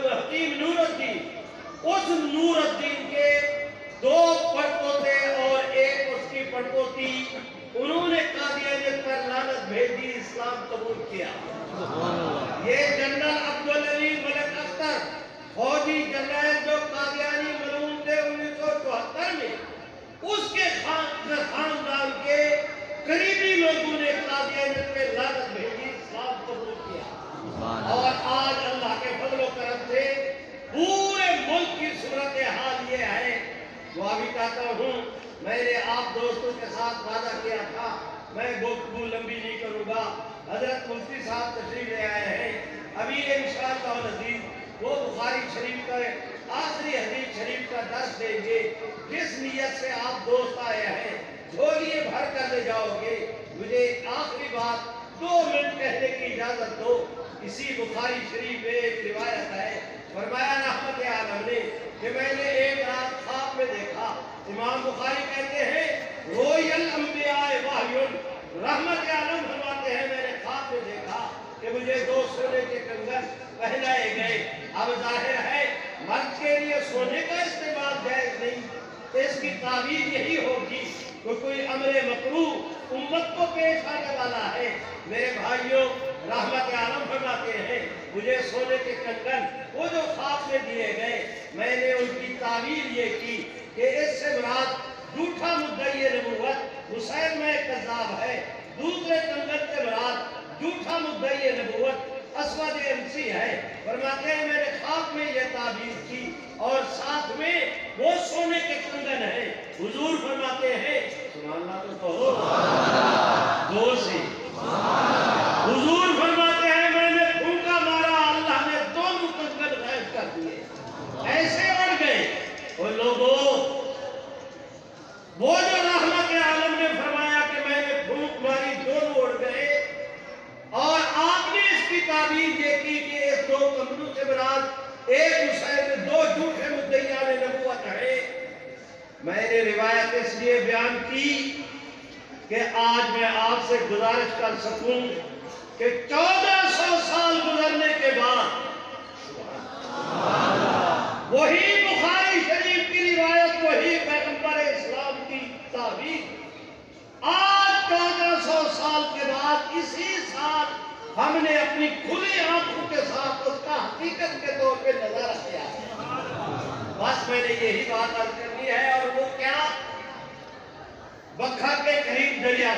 حکیم نور الدین، اس نور الدین کے 2 پڑپوتے اور ایک اس کی پڑپوتی، انہوں نے قادیانیت پر لعنت بھیجی، اسلام قبول کیا. یہ جنرل عبدالعلی ملک اختر، فوجی جنرل جو قادیانی ملعون تھے 1974 میں، اس کے خاندان کے قریبی لوگوں نے قادیانیت پہ لعنت بھیجی، اسلام قبول کیا. اور آج اللہ کے فضل و کرم سے پورے ملک کی صورتحال یہ ہے. دعا بھی چاہتا ہوں، میں نے آپ دوستوں کے ساتھ وعدہ کیا تھا میں گفتگو لمبی نہیں کروں گا. حضرت مفتی صاحب تشریف لے آئے ہیں. ابھی انشاءاللہ العزیز وہ بخاری شریف کا آخری حدیث شریف کا درس دیں گے. جس نیت سے آپ دوست آئے ہیں جھولیے بھر کر لے جاؤ گے. مجھے آخری بات 2 منٹ کہنے کی اجازت دو. اسی بخاری شریف میں ایک روایت ہے، فرمایا رحمت عالم نے کہ میں نے ایک رات خواب میں دیکھا. امام بخاری کہتے ہیں رویل انبیاء وحیٌ، رحمت عالم فرماتے ہیں میں نے خواب میں دیکھا کہ مجھے 2 سونے کے کنگن پہنائے گئے. اب ظاہر ہے مرد کے لیے سونے کا استعمال جائز نہیں. اس کی تعبیر یہی ہوگی کہ کوئی امر مکروہ امت کو پیش آنے والا ہے. میرے بھائیوں، رحمت عالم فرماتے ہیں مجھے سونے کے کنگن وہ جو خواب میں دیے گئے، میں نے ان کی تعبیر یہ کی کہ اس سے مراد جھوٹا مدعی نبوت مسیلمہ کذاب ہے. دوسرے کنگن سے مراد جھوٹا مدعی نبوت اسود انسی ہے. فرماتے ہیں میں نے خواب میں یہ تعبیر کی اور ساتھ میں وہ سونے کے کنگن ہیں. حضور فرماتے ہیں سبحان اللہ تو کہو زور سے. حضور فرماتے ہیں میں نے پھونکا مارا، اللہ نے دونوں کنگن غائب کر دیے، ایسے اڑ گئے. اور لوگوں تعبیر یہ کی کہ اس دو کمروں سے مراد ایک مسائل میں دو جھوٹے مدعیان نبوت ہے۔ میں نے روایت اس لیے بیان کی کہ آج میں آپ سے گزارش کر سکوں کہ 1400 سال گزرنے کے بعد وہی بخاری شریف کی روایت، وہی پیغمبر اسلام کی تعبیر آج 1400 سال کے بعد اسی سال ہم نے اپنی کھلی آنکھوں کے ساتھ اس کا حقیقت کے طور پہ نظارہ کیا ہے۔ بس میں نے یہی بات عرض کرنی ہے، اور وہ کیا؟ بکھا کے قریب دریا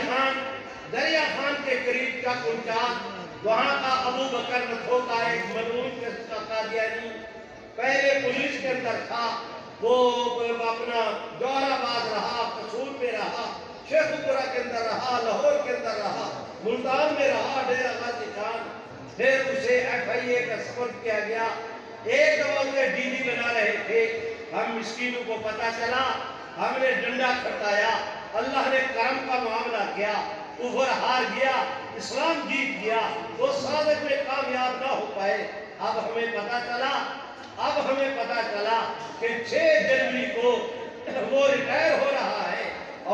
خان کے قریب کا کنچات، وہاں کا ابو بکر نتھو کا ایک ملعون قادیانی پہلے پولیس کے اندر تھا، وہ اپنا جوہر آباد رہا، قصور میں رہا، شیخ پورہ کے اندر رہا، لاہور کے اندر رہا، ملتان میں رہا، ڈیرہ غازی خان۔ پھر اسے ایف آئی اے کا سپرد کیا گیا۔ ایک دفعہ اسے ڈی جی بنا رہے تھے، ہم مسکینوں کو پتا چلا، ہم نے ڈنڈا کھٹایا، اللہ نے کرم کا معاملہ کیا، اوپر ہار گیا، اسلام جیت گیا، وہ سازش میں کامیاب نہ ہو پائے۔ اب ہمیں پتا چلا کہ 6 جنوری کو وہ ریٹائر ہو رہا ہے،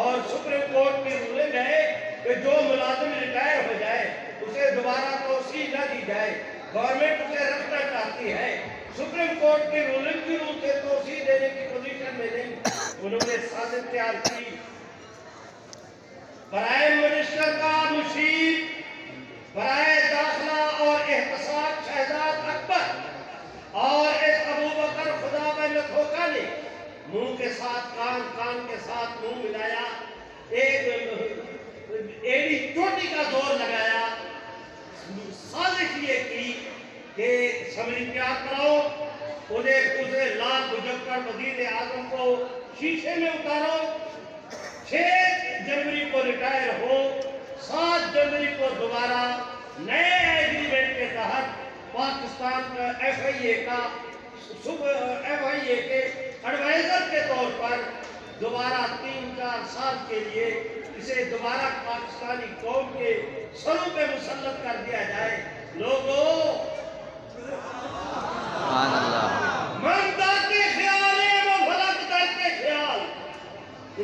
اور سپریم کورٹ کی رولنگ ہے کہ جو ملازم ریٹائر ہو جائے اسے دوبارہ توسیع نہ دی جائے۔ گورنمنٹ اسے رکھنا چاہتی ہے، سپریم کورٹ کی رولنگ کی اسے توسیع دینے کی پوزیشن میں نہیں۔ انہوں نے سازش تیار کی، پرائم منسٹر کا مشیر برائے داخلہ اور احتساب شہزاد اکبر اور اس ابو بکر خدا بن نتھوکا نے منہ کے ساتھ کان کے ساتھ منہ ملایا، ایک ایڑی چوٹی کا زور لگایا، سازش یہ کی کہ اسمبلی تیار کراؤ، اسے لال بجھکڑ وزیر اعظم کو شیشے میں اتارو، 6 جنوری کو ریٹائر ہو، 7 جنوری کو دوبارہ نئے ایگریمنٹ کے تحت پاکستان کا ایف آئی اے کے ایڈوائزر کے طور پر دوبارہ 3-4 سال کے لیے اسے دوبارہ پاکستانی قوم کے سروں پہ مسلط کر دیا جائے۔ لوگوں، من داتے خیال ہے وہ فلک داتے خیال۔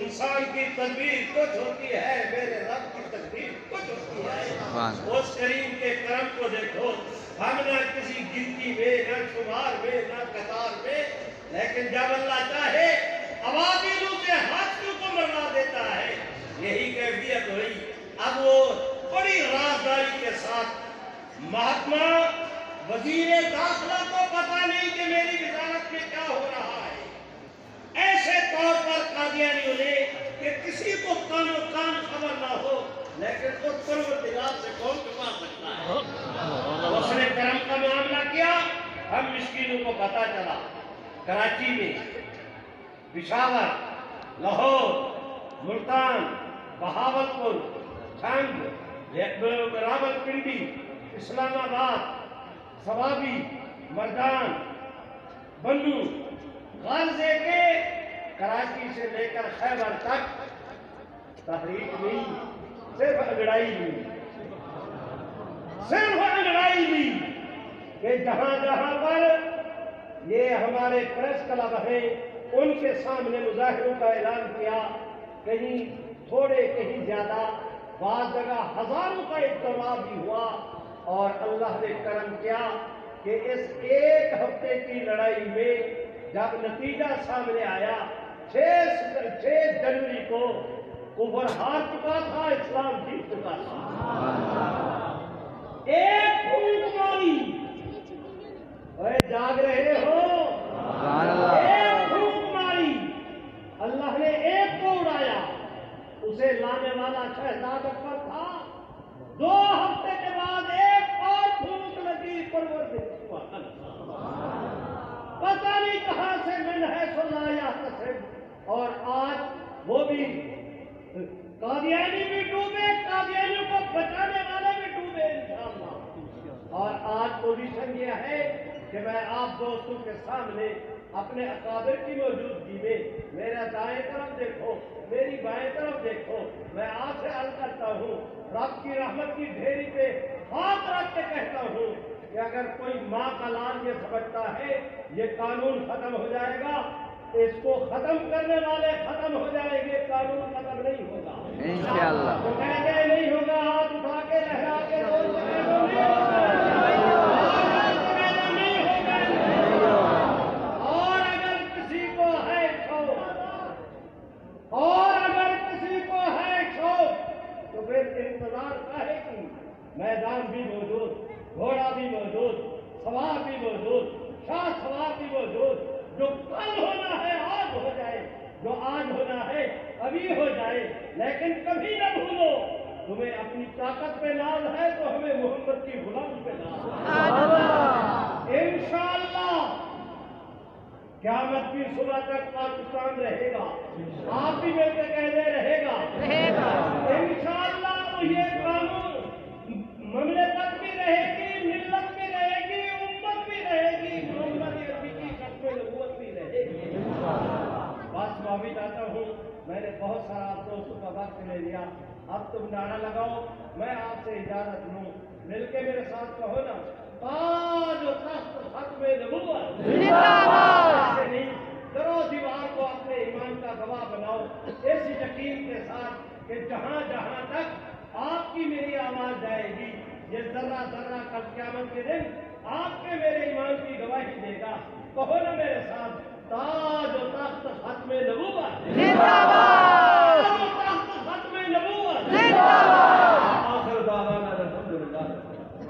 انسان کی تدبیر کچھ ہوتی ہے، میرے رب کی تدبیر کچھ ہوتی ہے۔ اس کریم کے کرم کو دیکھو، ہم نہ کسی گنتی میں، نہ شمار میں، نہ قطار میں، لیکن جب اللہ چاہے ابابیلوں سے ہاتھیوں کو مروا دیتا ہے۔ یہی کیفیت ہوئی۔ اب وہ بڑی رازداری کے ساتھ محکمہ وزیر داخلہ کو پتہ نہیں کہ میری وزارت میں کیا ہو رہا ہے، ایسے طور پر قادیانیوں نے کہ کسی کو کان و کان خبر نہ ہو، لیکن اس پروردگار سے کون چھپا سکتا ہے؟ اس نے کرم کا معاملہ کیا، ہم مسکینوں کو پتا چلا۔ کراچی میں، پشاور، لاہور، ملتان، بہاولپور، چھنگ، راولپنڈی، اسلام آباد، سوابی، مردان، بنو، غازے کے کراچی سے لے کر خیبر تک تحریک نہیں، صرف انگڑائی ہوئی، کہ جہاں جہاں پر یہ ہمارے پریس کلب ہیں ان کے سامنے مظاہروں کا اعلان کیا، کہیں تھوڑے کہیں زیادہ، بعض جگہ ہزاروں کا اجتماع بھی ہوا، اور اللہ نے کرم کیا کہ اس 1 ہفتے کی لڑائی میں جب نتیجہ سامنے آیا، 6 جنوری کو کفر ہار چکا تھا، اسلام جیت چکا تھا۔ ایک پھونک ماری، اے جاگ رہے ہو، ایک پھونک ماری، اللہ نے ایک کو اڑایا، اسے لانے والا شہزاد اکبر تھا۔ 2 ہفتے کے بعد ایک اور پھونک لگی، پتہ نہیں کہاں سے من ہے سلا یا تصب، اور آج وہ بھی قادیانی بھی ڈوبے، قادیانیوں کو بچانے والے بھی ڈوبے انشاءاللہ۔ اور آج پوزیشن یہ ہے کہ میں آپ دوستوں کے سامنے اپنے اکابر کی موجودگی میں، میرا دائیں طرف دیکھو، میری بائیں طرف دیکھو، میں آپ سے عرض کرتا ہوں، رب کی رحمت کی ڈھیری پہ ہاتھ رکھ کے کہتا ہوں کہ اگر کوئی ماں کا لال یہ سمجھتا ہے یہ قانون ختم ہو جائے گا، اس کو ختم کرنے والے ختم ہو جائیں گے، قانون ختم نہیں ہوگا انشاءاللہ۔ تو کہتے نہیں ہوگا، ہاتھ اٹھا کے لہرا کے بول اور اگر کسی کو ہے شوق، اور اگر کسی کو ہے شوق تو پھر انتظار کاہے کی؟ میدان بھی موجود، گھوڑا بھی موجود، سوار بھی موجود، شاہ سوار بھی موجود۔ جو کل ہونا ہے آج ہو جائے، جو آج ہونا ہے ابھی ہو جائے، لیکن کبھی نہ بھولو تمہیں اپنی طاقت پہ ناز ہے تو ہمیں محمد کی غلامی پہ ناز ہے۔ انشاءاللہ قیامت کی صبح تک پاکستان رہے گا، آپ بھی مل کے کہنے رہے گا انشاءاللہ۔ یہ قانون مملکت بھی رہے گی، ملت بھی رہے گی، امت بھی رہے گی، محمد عربی کی ختم نبوت بھی رہے گی۔ بس معافی چاہتا ہوں، میں نے بہت سارا آپ دوستوں کا وقت لے لیا، اب تم نعرہ لگاؤ، میں آپ سے اجازت لوں، مل کے میرے ساتھ کہو نا، تاج و تخت ختم نبوت ایسے نہیں، کرو دیوار کو اپنے ایمان کا گواہ بناؤ، ایسی یقین کے ساتھ کہ جہاں جہاں تک آپ کی میری آواز جائے گی، یہ ذرہ ذرہ کل قیامت کے دن آپ کے میرے ایمان کی گواہی دے گا۔ کہو نا میرے ساتھ، تاج و تخت ختم نبوت، تاج و تخت ختم نبوت۔